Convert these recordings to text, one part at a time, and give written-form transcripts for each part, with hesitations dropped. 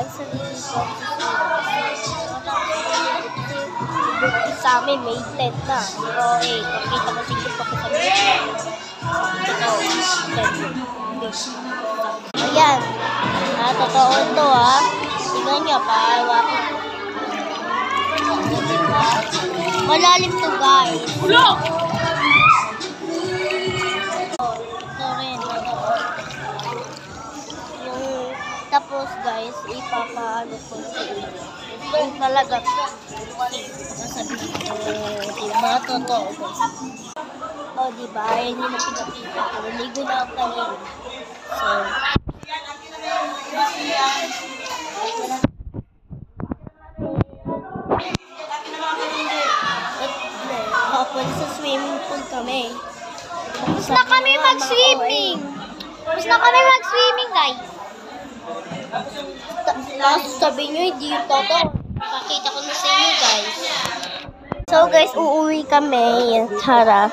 guys, sa dito. Sa amin, may tent na. Pero pakita ko sige pa ko sa video. Ito, ayan. Totoo ito tingnan nyo, pahawakin ko. Diba? Malalim to guys. Ito rin. Tapos guys, ipapaano ko sa inyo. Yung talaga sasabihin ko, diba? Totoo guys. Diba? Hindi na pinakita ko. Naligo na ako kanina. So, hapon sa swimming pool kami. Tapos na kami mag-swimming. Guys. Tapos sabi nyo, hindi yung totoo. Pakita ko na sa inyo, guys. So, guys, uuwi kami. Yan, tara.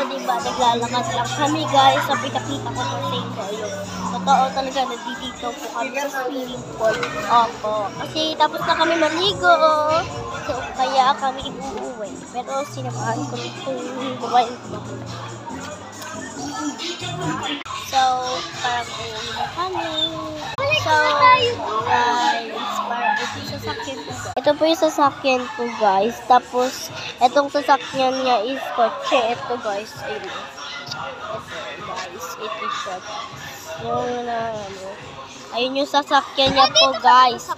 Diba, naglalakad lang kami, guys. So, kita-kita ko sa inyo. Totoo talaga, nandito po kami sa swimming pool. Opo. Kasi tapos na kami maligo. So, kaya kami uuwi. Pero sinamahan ko itong babae ko. So, parang uuwi na kami. So, guys, ito po yung sasakyan ko, guys. Tapos, itong sasakyan niya is kotse. Ito, guys. Ayun. Ito, guys. Ito siya. Ayun yung sasakyan niya po, guys.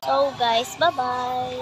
So, guys, bye-bye.